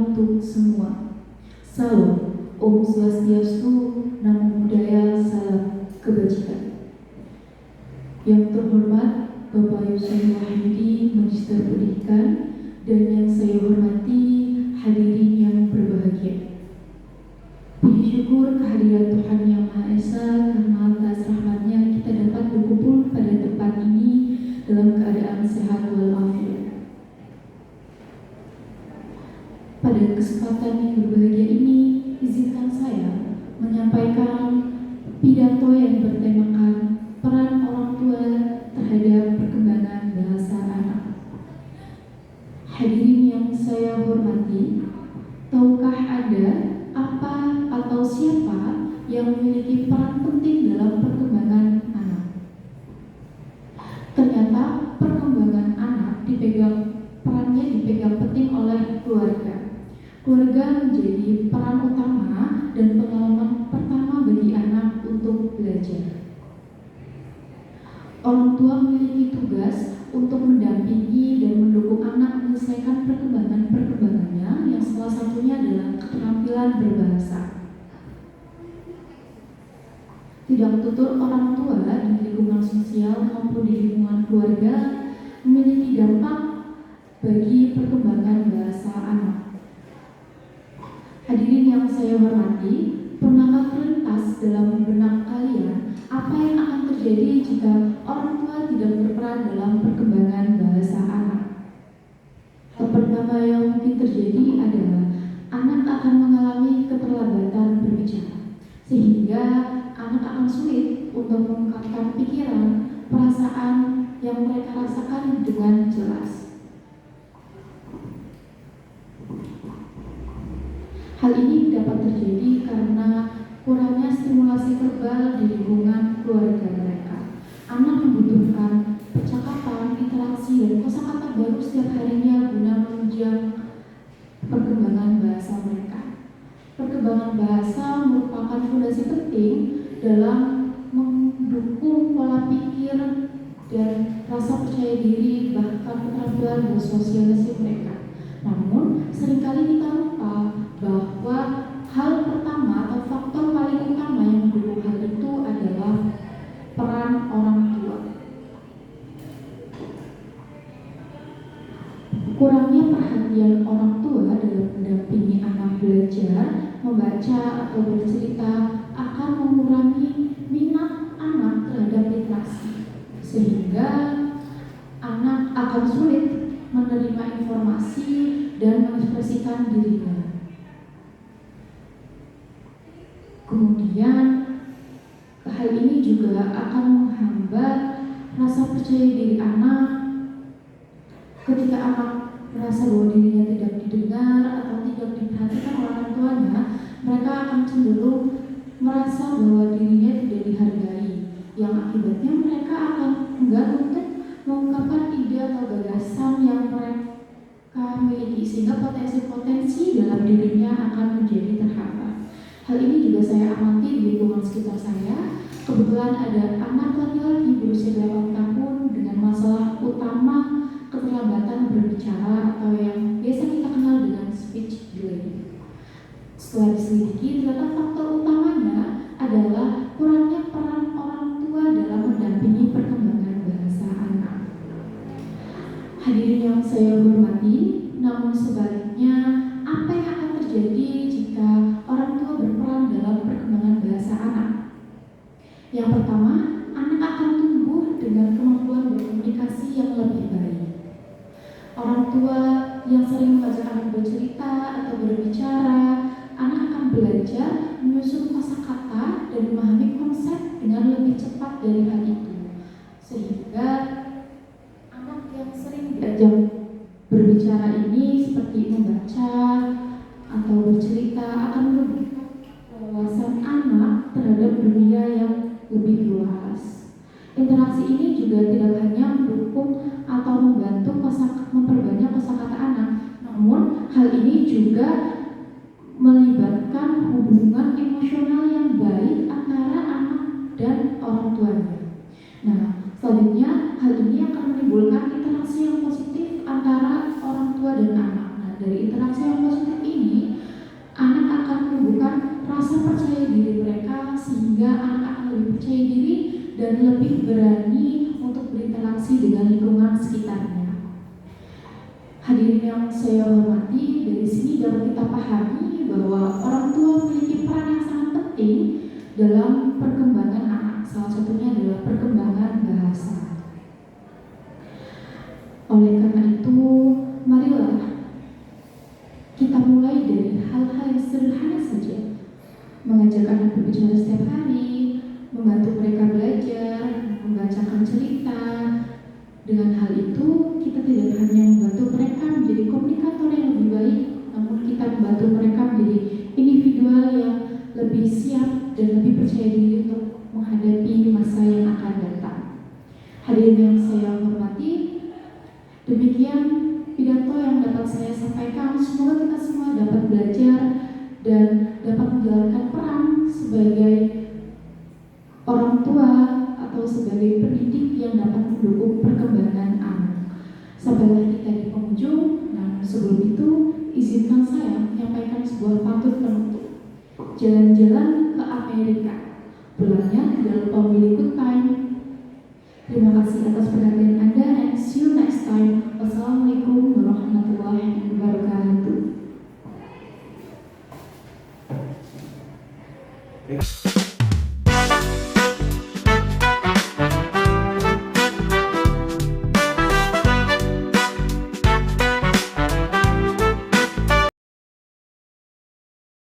untuk semua. Salam, Om Swastiastu, Namo Buddhaya, salam kebajikan. Yang terhormat Bapak Yusuf Wahyudi, Magister Pendidikan, dan yang saya hormati hadirin yang berbahagia. Puji syukur kehadiran Tuhan Yang Maha Esa karena atas rahmatnya kita dapat berkumpul pada tempat ini dalam keadaan sehat walafiat. Pada kesempatan yang berbahagia ini, izinkan saya menyampaikan pidato yang bertemakan peran orang tua terhadap perkembangan bahasa anak. Hadirin yang saya hormati, tahukah Anda apa atau siapa yang memiliki peran penting dalam perkembangan anak? Ternyata perkembangan anak perannya dipegang penting oleh keluarga. Keluarga menjadi peran utama dan pengalaman pertama bagi anak untuk belajar. Orang tua memiliki tugas untuk mendampingi dan mendukung anak menyelesaikan perkembangannya yang salah satunya adalah keterampilan berbahasa. Tidak tutur orang tua di lingkungan sosial maupun di lingkungan keluarga memiliki dampak bagi perkembangan bahasa anak. Hadirin yang saya hormati, pernahkah terlintas dalam benak kalian apa yang akan terjadi jika orang tua tidak berperan dalam perkembangan bahasa anak? Hal pertama yang mungkin terjadi adalah anak akan mengalami keterlambatan berbicara, sehingga anak akan sulit untuk mengungkapkan pikiran, perasaan yang mereka rasakan dengan jelas. Hal ini dapat terjadi karena kurangnya stimulasi verbal di lingkungan keluarga mereka. Anak membutuhkan percakapan, interaksi, dan kosakata baru setiap harinya guna menunjang perkembangan bahasa mereka. Perkembangan bahasa merupakan fondasi penting dalam mendukung pola pikir dan rasa percaya diri, bahkan keterampilan bersosialisasi mereka. Namun, seringkali kita lupa bahwa hal pertama atau faktor paling utama yang mendukung hal itu adalah peran orang tua. Kurangnya perhatian orang tua dalam mendampingi anak belajar, membaca atau bercerita akan mengurangi minat anak terhadap literasi, sehingga anak akan sulit menerima informasi dan mengekspresikan dirinya. Kemudian hal ini juga akan menghambat rasa percaya diri anak. Ketika anak merasa bahwa dirinya tidak didengar atau tidak diperhatikan oleh orang tuanya, mereka akan cenderung merasa bahwa dirinya tidak dihargai, yang akibatnya mereka akan enggan untuk mengungkapkan ide atau gagasan yang mereka miliki, sehingga potensi-potensi dalam dirinya akan menjadi terhambat. Hal ini juga saya amati di lingkungan sekitar saya. Kebetulan ada anak laki-laki berusia 8 tahun dengan masalah utama keterlambatan berbicara atau yang biasa kita kenal dengan speech delay. Setelah diselidiki, ternyata faktor utamanya adalah kurangnya peran orang tua dalam mendampingi perkembangan bahasa anak. Hadirin yang saya hormati, namun sebaliknya, apa yang akan terjadi jika orang tua berperan dalam perkembangan bahasa anak? Yang pertama, anak akan tumbuh dengan kemampuan berkomunikasi yang lebih baik. Orang tua yang sering mengajak anak bercerita atau berbicara, anak akan belajar menyusun kosakata dan memahami konsep dengan lebih cepat dari hal itu. Sehingga anak yang sering diajak berbicara ini seperti membaca atau bercerita akan memberikan wawasan anak terhadap dunia yang lebih luas. Interaksi ini juga tidak hanya mendukung atau membantu memperbanyak kosakata anak, namun hal ini juga melibatkan hubungan emosional yang baik antara anak dan orang tuanya. Nah, selanjutnya hal ini akan menimbulkan interaksi yang positif antara orang tua dan anak. Nah, dari interaksi yang positif ini rasa percaya diri mereka sehingga anak akan lebih percaya diri dan lebih berani untuk berinteraksi dengan lingkungan sekitarnya. Hadirin yang saya hormati, dari sini dapat kita pahami bahwa orang tua memiliki peran yang sangat penting dalam perkembangan anak. Salah satunya adalah perkembangan bahasa. Oleh karena itu, marilah kita mulai dari hal-hal yang sederhana saja. Mengajak anak berbicara setiap hari, membantu mereka belajar, membacakan cerita. Dengan hal itu, kita tidak hanya membantu mereka menjadi komunikator yang lebih baik, namun kita membantu mereka menjadi individual yang lebih siap dan lebih percaya diri untuk menghadapi masa yang akan datang. Hadirin yang saya hormati, demikian pidato yang dapat saya sampaikan. Semoga kita semua dapat belajar dan dapat menjalankan peran sebagai orang tua atau sebagai pendidik yang dapat mendukung perkembangan anak. Sampailah kita di penghujung. Nah, sebelum itu izinkan saya menyampaikan sebuah pantun penutup. Jalan-jalan ke Amerika, pulangnya tidak lupa beli good time. Terima kasih atas perhatian Anda and see you next time. Wassalamualaikum warahmatullahi wabarakatuh.